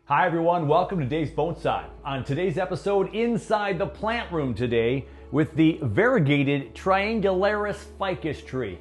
Hi everyone, welcome to Dave's Bonsai. On today's episode, inside the plant room today with the variegated Triangularis Ficus tree.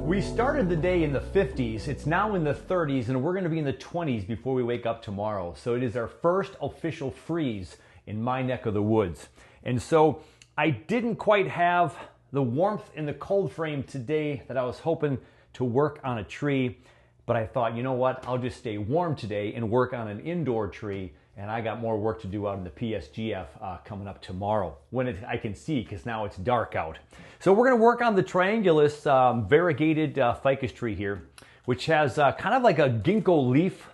We started the day in the 50s, it's now in the 30s, and we're going to be in the 20s before we wake up tomorrow. So it is our first official freeze in my neck of the woods. And so I didn't quite have the warmth in the cold frame today that I was hoping to work on a tree, but I thought, you know what, I'll just stay warm today and work on an indoor tree, and I got more work to do out in the PSGF coming up tomorrow when I can see, because now it's dark out. So we're going to work on the Triangularis variegated ficus tree here, which has kind of like a ginkgo leaf,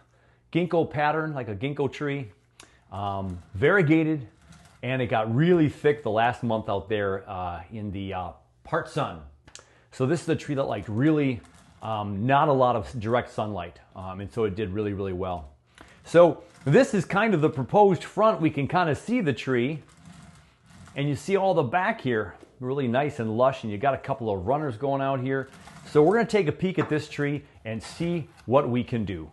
ginkgo pattern, like a ginkgo tree, variegated, and it got really thick the last month out there in the part sun. So this is a tree that liked really not a lot of direct sunlight, and so it did really, really well. So this is kind of the proposed front. We can kind of see the tree, and you see all the back here, really nice and lush, and you got a couple of runners going out here. So we're going to take a peek at this tree and see what we can do.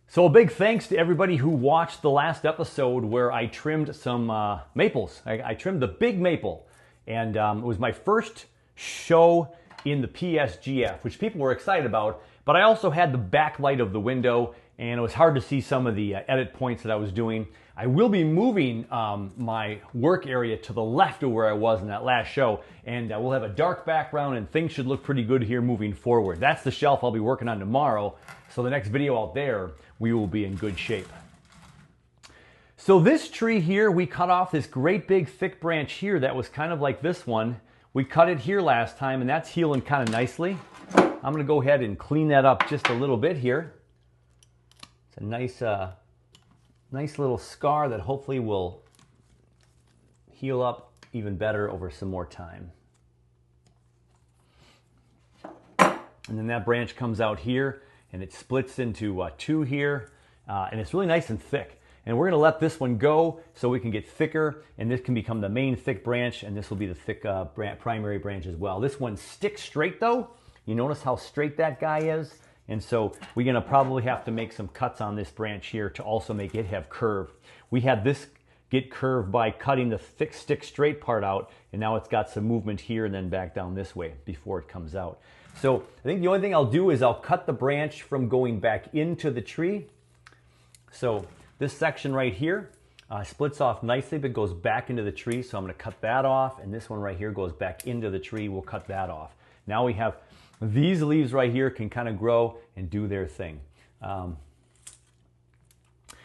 So a big thanks to everybody who watched the last episode where I trimmed some maples. I trimmed the big maple, and it was my first show in the PSGF, which people were excited about, but I also had the backlight of the window, and it was hard to see some of the edit points that I was doing. I will be moving my work area to the left of where I was in that last show, and we'll have a dark background, and things should look pretty good here moving forward. That's the shelf I'll be working on tomorrow, so the next video out there, we will be in good shape. So this tree here, we cut off this great big thick branch here that was kind of like this one. We cut it here last time, and that's healing kind of nicely. I'm going to go ahead and clean that up just a little bit here. It's a nice little scar that hopefully will heal up even better over some more time. And then that branch comes out here, and it splits into two here, and it's really nice and thick. And we're going to let this one go so we can get thicker, and this can become the main thick branch, and this will be the thick primary branch as well. This one sticks straight though. You notice how straight that guy is? And so we're going to probably have to make some cuts on this branch here to also make it have curve. We had this get curved by cutting the thick stick straight part out, and now it's got some movement here and then back down this way before it comes out. So I think the only thing I'll do is I'll cut the branch from going back into the tree. So this section right here splits off nicely but goes back into the tree, so I'm going to cut that off, and this one right here goes back into the tree. We'll cut that off. Now we have these leaves right here can kind of grow and do their thing.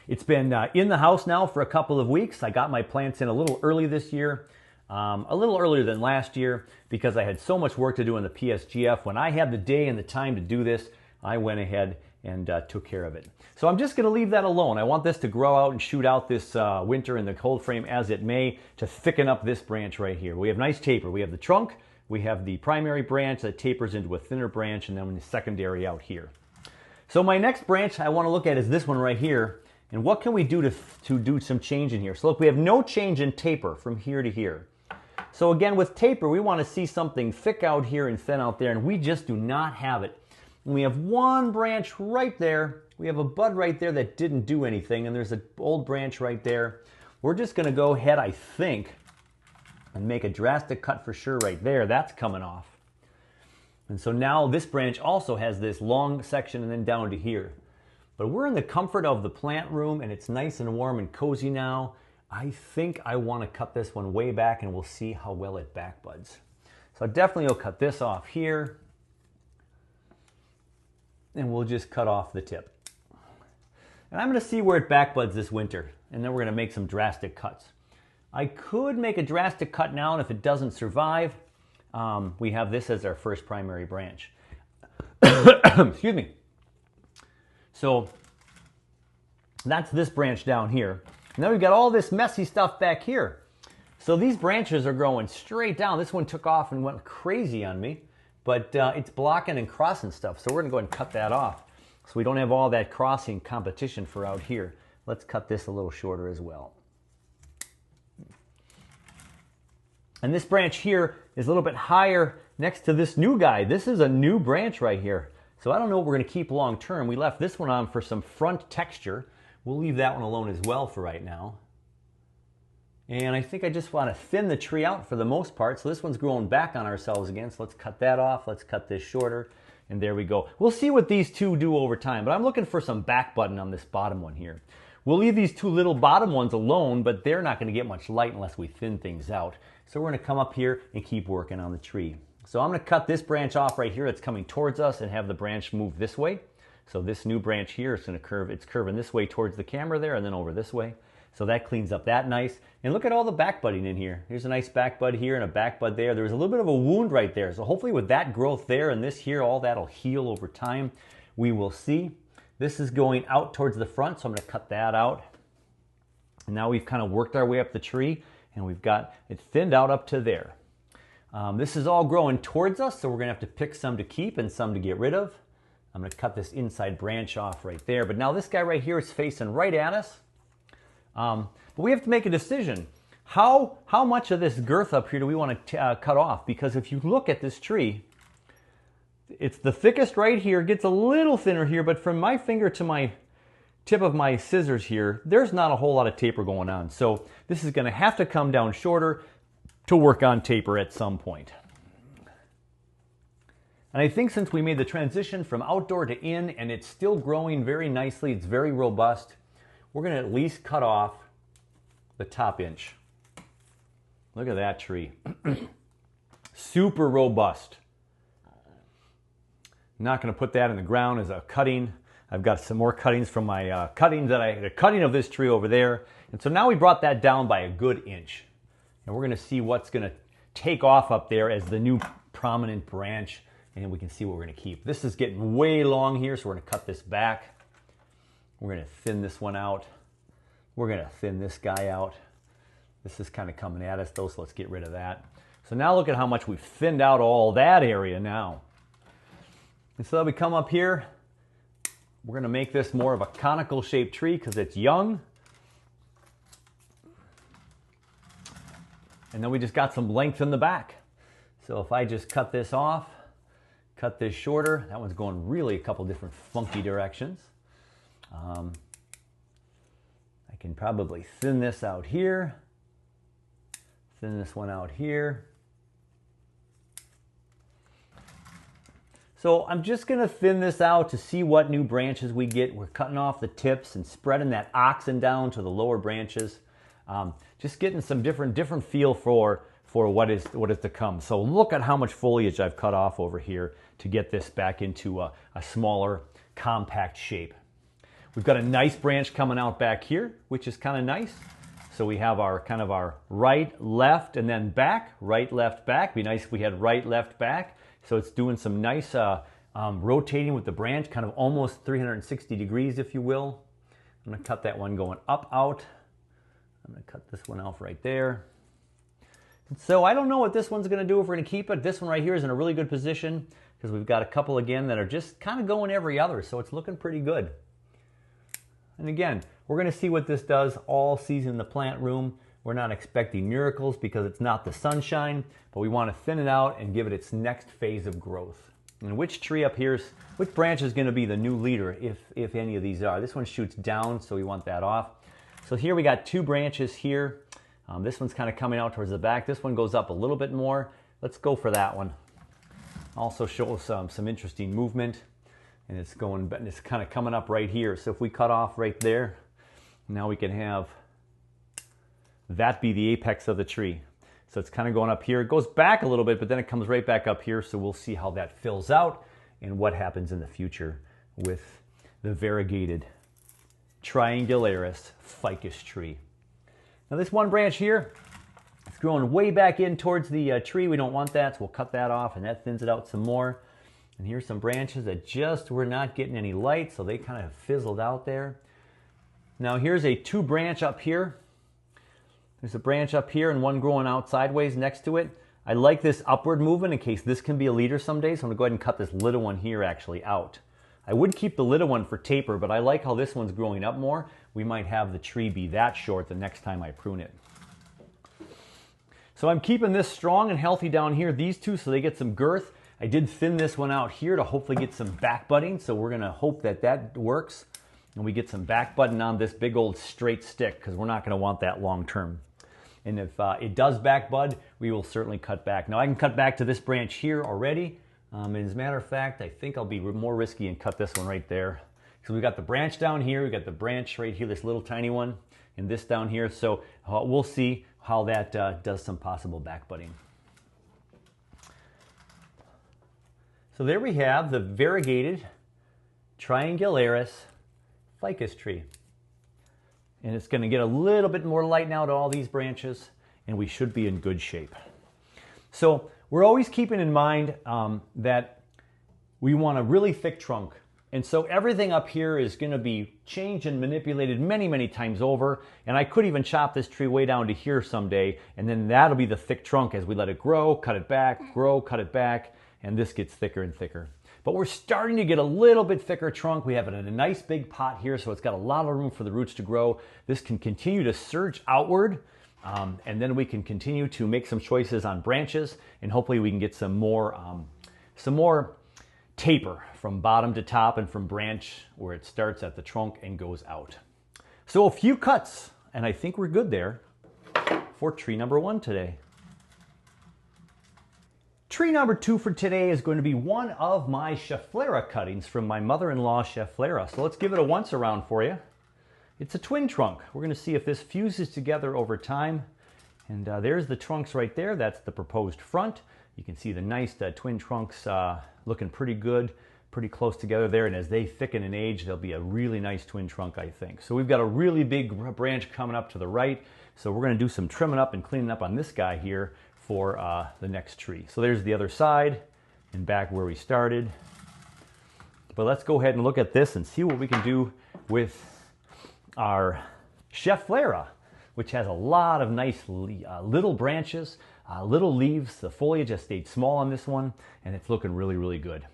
It's been in the house now for a couple of weeks. I got my plants in a little early this year, a little earlier than last year because I had so much work to do in the PSGF. When I had the day and the time to do this, I went ahead and took care of it. So I'm just going to leave that alone. I want this to grow out and shoot out this winter in the cold frame as it may to thicken up this branch right here. We have nice taper. We have the trunk. We have the primary branch that tapers into a thinner branch, and then the secondary out here. So my next branch I want to look at is this one right here. And what can we do to do some change in here? So look, we have no change in taper from here to here. So again, with taper, we want to see something thick out here and thin out there, and we just do not have it. And we have one branch right there. We have a bud right there that didn't do anything, and there's an old branch right there. We're just going to go ahead, I think, and make a drastic cut for sure right there. That's coming off. And so now this branch also has this long section and then down to here. But we're in the comfort of the plant room, and it's nice and warm and cozy now. I think I want to cut this one way back, and we'll see how well it backbuds. So I definitely will cut this off here, and we'll just cut off the tip. And I'm going to see where it backbuds this winter, and then we're going to make some drastic cuts. I could make a drastic cut now, and if it doesn't survive, we have this as our first primary branch. Excuse me. So that's this branch down here. And then we've got all this messy stuff back here. So these branches are growing straight down. This one took off and went crazy on me. but it's blocking and crossing stuff. So we're gonna go ahead and cut that off so we don't have all that crossing competition for out here. Let's cut this a little shorter as well. And this branch here is a little bit higher next to this new guy. This is a new branch right here. So I don't know what we're gonna keep long term. We left this one on for some front texture. We'll leave that one alone as well for right now. And I think I just want to thin the tree out for the most part. So this one's growing back on ourselves again. So let's cut that off. Let's cut this shorter. And there we go. We'll see what these two do over time. But I'm looking for some back button on this bottom one here. We'll leave these two little bottom ones alone, but they're not going to get much light unless we thin things out. So we're going to come up here and keep working on the tree. So I'm going to cut this branch off right here that's coming towards us and have the branch move this way. So this new branch here is going to curve. It's curving this way towards the camera there and then over this way. So that cleans up that nice. And look at all the back budding in here. Here's a nice back bud here and a back bud there. There's a little bit of a wound right there. So hopefully with that growth there and this here, all that'll heal over time. We will see. This is going out towards the front, so I'm going to cut that out. And now we've kind of worked our way up the tree and we've got it thinned out up to there. This is all growing towards us, so we're going to have to pick some to keep and some to get rid of. I'm going to cut this inside branch off right there. But now this guy right here is facing right at us. But we have to make a decision. How much of this girth up here do we want to cut off? Because if you look at this tree, it's the thickest right here. It gets a little thinner here, but from my finger to my tip of my scissors here, there's not a whole lot of taper going on. So this is going to have to come down shorter to work on taper at some point. And I think since we made the transition from outdoor to in, and it's still growing very nicely, it's very robust, we're going to at least cut off the top inch. Look at that tree. Super robust. I'm not going to put that in the ground as a cutting. I've got some more cuttings from my the cutting of this tree over there. And so now we brought that down by a good inch. And we're going to see what's going to take off up there as the new prominent branch. And we can see what we're going to keep. This is getting way long here, so we're going to cut this back. We're going to thin this one out. We're going to thin this guy out. This is kind of coming at us though, so let's get rid of that. So now look at how much we've thinned out all that area now. And so we come up here. We're going to make this more of a conical shaped tree because it's young. And then we just got some length in the back. So if I just cut this off, cut this shorter, that one's going really a couple different funky directions. I can probably thin this out here, thin this one out here. So I'm just going to thin this out to see what new branches we get. We're cutting off the tips and spreading that oxen down to the lower branches. Just getting some different feel for what is to come. So look at how much foliage I've cut off over here to get this back into a smaller, compact shape. We've got a nice branch coming out back here, which is kind of nice. So we have our kind of our right, left, and then back. Right, left, back. Be nice if we had right, left, back. So it's doing some nice rotating with the branch, kind of almost 360 degrees, if you will. I'm going to cut that one going up, out. I'm going to cut this one off right there. And so I don't know what this one's going to do if we're going to keep it. This one right here is in a really good position because we've got a couple again that are just kind of going every other. So it's looking pretty good. And again, we're going to see what this does all season in the plant room. We're not expecting miracles because it's not the sunshine, but we want to thin it out and give it its next phase of growth. And which tree up here, which branch is going to be the new leader if any of these are? This one shoots down, so we want that off. So here we got two branches here. This one's kind of coming out towards the back. This one goes up a little bit more. Let's go for that one. Also shows some interesting movement. And it's kind of coming up right here. So if we cut off right there, now we can have that be the apex of the tree. So it's kind of going up here. It goes back a little bit, but then it comes right back up here. So we'll see how that fills out and what happens in the future with the variegated Triangularis Ficus tree. Now this one branch here, it's growing way back in towards the tree. We don't want that, so we'll cut that off, and that thins it out some more. And here's some branches that just were not getting any light, so they kind of fizzled out there. Now here's a two branch up here. There's a branch up here and one growing out sideways next to it. I like this upward movement in case this can be a leader someday, so I'm going to go ahead and cut this little one here actually out. I would keep the little one for taper, but I like how this one's growing up more. We might have the tree be that short the next time I prune it. So I'm keeping this strong and healthy down here, these two, so they get some girth. I did thin this one out here to hopefully get some back budding, so we're going to hope that that works and we get some back budding on this big old straight stick, because we're not going to want that long term. And if it does back bud, we will certainly cut back. Now I can cut back to this branch here already. As a matter of fact, I think I'll be more risky and cut this one right there. So we've got the branch down here, we've got the branch right here, this little tiny one, and this down here. So we'll see how that does some possible back budding. So there we have the variegated Triangularis Ficus tree. And it's going to get a little bit more light now to all these branches, and we should be in good shape. So we're always keeping in mind that we want a really thick trunk. And so everything up here is going to be changed and manipulated many, many times over. And I could even chop this tree way down to here someday, and then that'll be the thick trunk as we let it grow, cut it back, grow, cut it back, and this gets thicker and thicker. But we're starting to get a little bit thicker trunk. We have it in a nice big pot here, so it's got a lot of room for the roots to grow. This can continue to surge outward, and then we can continue to make some choices on branches, and hopefully we can get some more taper from bottom to top and from branch where it starts at the trunk and goes out. So a few cuts, and I think we're good there for tree number 1 today. Tree number 2 for today is going to be one of my Schefflera cuttings from my mother-in-law Schefflera. So let's give it a once around for you. It's a twin trunk. We're going to see if this fuses together over time. And there's the trunks right there. That's the proposed front. You can see the nice twin trunks looking pretty good, pretty close together there. And as they thicken in age, they'll be a really nice twin trunk, I think. So we've got a really big branch coming up to the right. So we're going to do some trimming up and cleaning up on this guy here for the next tree. So there's the other side and back where we started. But let's go ahead and look at this and see what we can do with our Schefflera, which has a lot of nice little branches, little leaves. The foliage has stayed small on this one, and it's looking really, really good.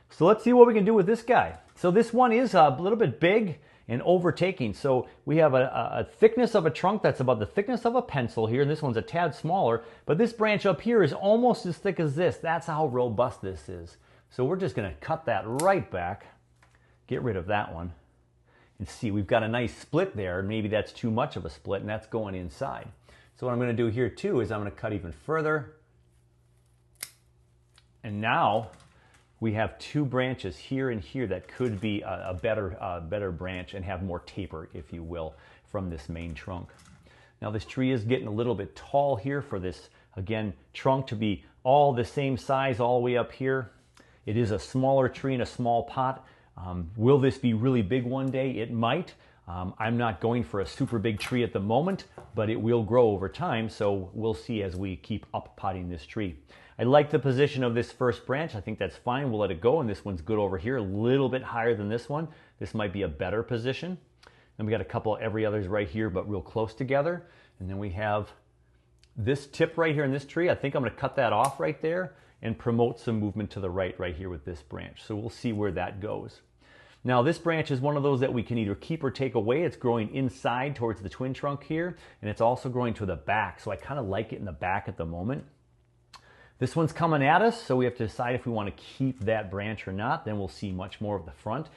So let's see what we can do with this guy. So this one is a little bit big and overtaking. So we have a thickness of a trunk that's about the thickness of a pencil here, and this one's a tad smaller, but this branch up here is almost as thick as this. That's how robust this is. So we're just going to cut that right back, get rid of that one, and see, we've got a nice split there. Maybe that's too much of a split, and that's going inside. So what I'm going to do here too is I'm going to cut even further, and now we have 2 branches here and here that could be a better branch and have more taper, if you will, from this main trunk. Now this tree is getting a little bit tall here for this, again, trunk to be all the same size all the way up here. It is a smaller tree in a small pot. Will this be really big one day? It might. I'm not going for a super big tree at the moment, but it will grow over time, so we'll see as we keep up potting this tree. I like the position of this first branch. I think that's fine. We'll let it go, and this one's good over here, a little bit higher than this one. This might be a better position. Then we got a couple of every others right here, but real close together. And then we have this tip right here in this tree. I think I'm going to cut that off right there and promote some movement to the right here with this branch. So we'll see where that goes. Now this branch is one of those that we can either keep or take away. It's growing inside towards the twin trunk here, and it's also growing to the back. So I kind of like it in the back at the moment. This one's coming at us, so we have to decide if we want to keep that branch or not. Then we'll see much more of the front.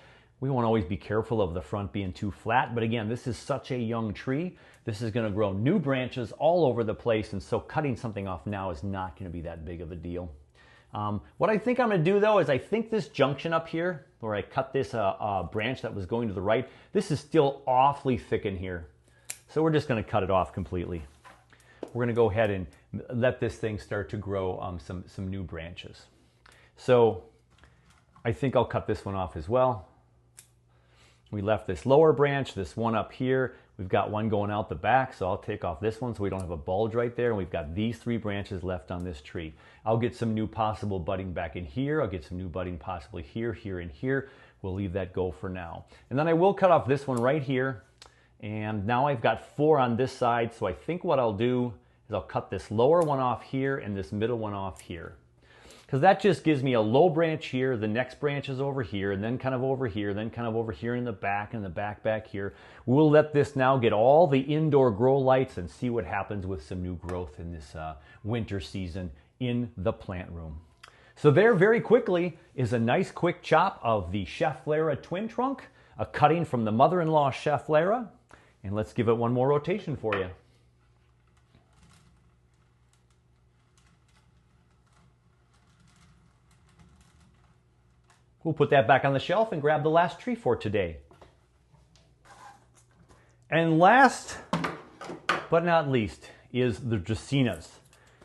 We want to always be careful of the front being too flat, but again, this is such a young tree. This is going to grow new branches all over the place, and so cutting something off now is not going to be that big of a deal. What I think I'm going to do though is I think this junction up here, where I cut this branch that was going to the right, this is still awfully thick in here. So we're just going to cut it off completely. We're going to go ahead and let this thing start to grow some new branches. So I think I'll cut this one off as well. We left this lower branch, this one up here. We've got one going out the back, so I'll take off this one so we don't have a bulge right there. And we've got these 3 branches left on this tree. I'll get some new possible budding back in here. I'll get some new budding possibly here, here, and here. We'll leave that go for now. And then I will cut off this one right here. And now I've got 4 on this side, so I think what I'll do is is I'll cut this lower one off here and this middle one off here. Because that just gives me a low branch here, the next branch is over here, and then kind of over here, then kind of over here in the back, and the back here. We'll let this now get all the indoor grow lights and see what happens with some new growth in this winter season in the plant room. So there, very quickly, is a nice quick chop of the Schefflera twin trunk, a cutting from the mother-in-law Schefflera, and let's give it one more rotation for you. We'll put that back on the shelf and grab the last tree for today. And last but not least is the Dracaenas.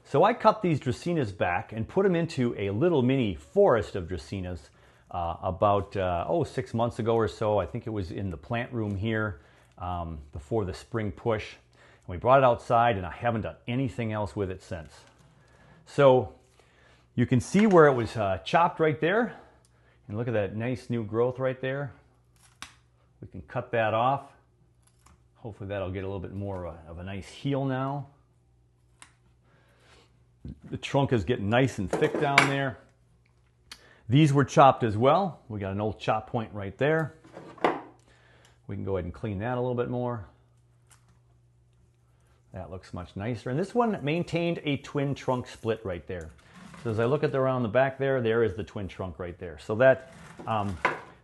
So I cut these Dracaenas back and put them into a little mini forest of Dracaenas about 6 months ago or so. I think it was in the plant room here before the spring push. And we brought it outside and I haven't done anything else with it since. So you can see where it was chopped right there. And look at that nice new growth right there. We can cut that off. Hopefully that'll get a little bit more of a nice heel now. The trunk is getting nice and thick down there. These were chopped as well. We got an old chop point right there. We can go ahead and clean that a little bit more. That looks much nicer. And this one maintained a twin trunk split right there. So as I look at around the back there, there is the twin trunk right there. So that,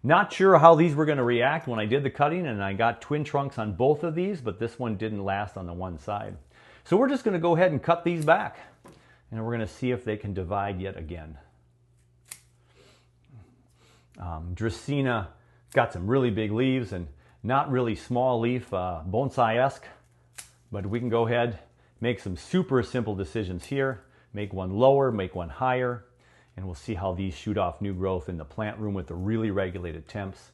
not sure how these were going to react when I did the cutting, and I got twin trunks on both of these, but this one didn't last on the one side. So we're just going to go ahead and cut these back, and we're going to see if they can divide yet again. Dracaena got some really big leaves and not really small leaf, bonsai-esque, but we can go ahead, make some super simple decisions here. Make one lower, make one higher, and we'll see how these shoot off new growth in the plant room with the really regulated temps.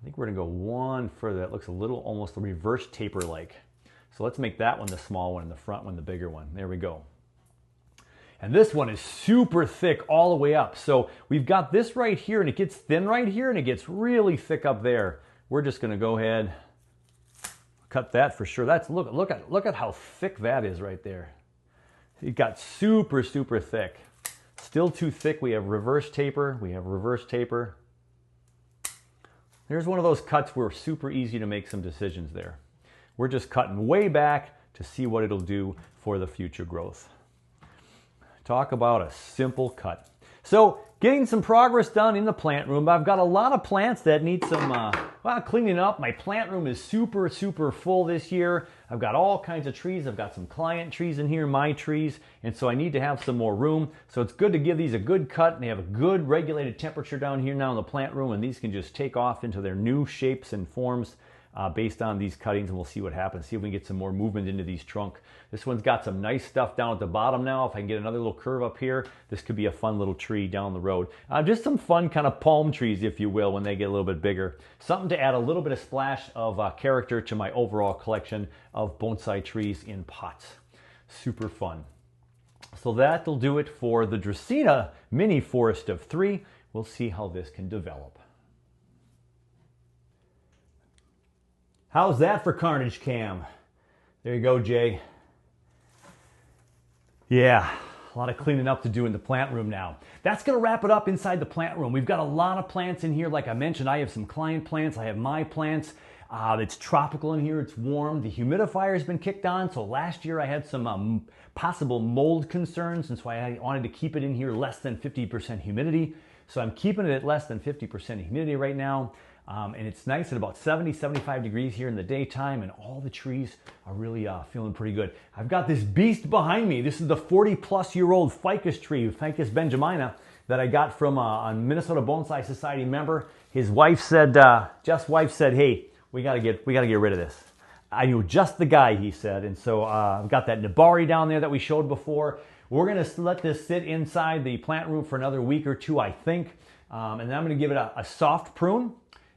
I think we're gonna go one further. That looks a little almost a reverse taper-like. So let's make that one the small one and the front one the bigger one. There we go. And this one is super thick all the way up. So we've got this right here and it gets thin right here and it gets really thick up there. We're just gonna go ahead, cut that for sure. That's look at how thick that is right there. It got super, super thick. Still too thick. We have reverse taper. We have reverse taper. There's one of those cuts where it's super easy to make some decisions there. We're just cutting way back to see what it'll do for the future growth. Talk about a simple cut. So getting some progress done in the plant room. I've got a lot of plants that need some cleaning up. My plant room is super, super full this year. I've got all kinds of trees. I've got some client trees in here, my trees, and so I need to have some more room. So it's good to give these a good cut, and they have a good regulated temperature down here now in the plant room, and these can just take off into their new shapes and forms based on these cuttings, and we'll see what happens. See if we can get some more movement into these trunk. This one's got some nice stuff down at the bottom now. If I can get another little curve up here, this could be a fun little tree down the road. Just some fun kind of palm trees, if you will, when they get a little bit bigger. Something to add a little bit of splash of character to my overall collection of bonsai trees in pots. Super fun. So that'll do it for the Dracaena mini forest of 3. We'll see how this can develop. How's that for Carnage Cam? There you go, Jay. Yeah, a lot of cleaning up to do in the plant room now. That's going to wrap it up inside the plant room. We've got a lot of plants in here. Like I mentioned, I have some client plants. I have my plants. It's tropical in here. It's warm. The humidifier has been kicked on. So last year I had some possible mold concerns, and so I wanted to keep it in here less than 50% humidity. So I'm keeping it at less than 50% humidity right now. And it's nice at about 70, 75 degrees here in the daytime, and all the trees are really feeling pretty good. I've got this beast behind me. This is the 40-plus-year-old ficus tree, Ficus benjamina, that I got from a Minnesota Bonsai Society member. His wife said, Jeff's wife said, "Hey, we gotta get rid of this." I knew just the guy, he said, and so I've got that Nabari down there that we showed before. We're gonna let this sit inside the plant room for another week or two, I think, and then I'm gonna give it a soft prune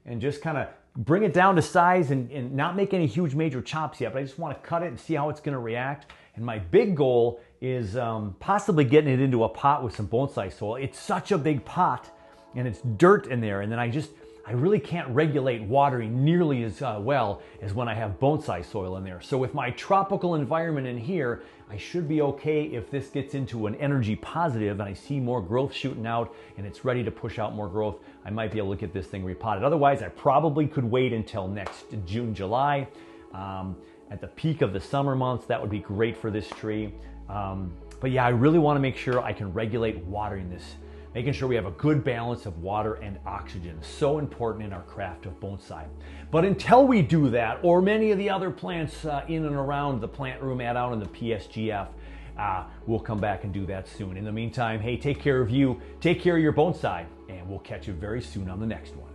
and just kind of bring it down to size and not make any huge major chops yet, but I just want to cut it and see how it's going to react. And my big goal is possibly getting it into a pot with some bonsai soil. It's such a big pot and it's dirt in there, and then I really can't regulate watering nearly as well as when I have bonsai soil in there. So with my tropical environment in here, I should be okay if this gets into an energy positive and I see more growth shooting out and it's ready to push out more growth. I might be able to get this thing repotted. Otherwise, I probably could wait until next June, July. At the peak of the summer months, that would be great for this tree. But yeah, I really want to make sure I can regulate watering this, making sure we have a good balance of water and oxygen. So important in our craft of bonsai. But until we do that, or many of the other plants in and around the plant room and out in the PSGF, we'll come back and do that soon. In the meantime, hey, take care of you, take care of your bonsai, and we'll catch you very soon on the next one.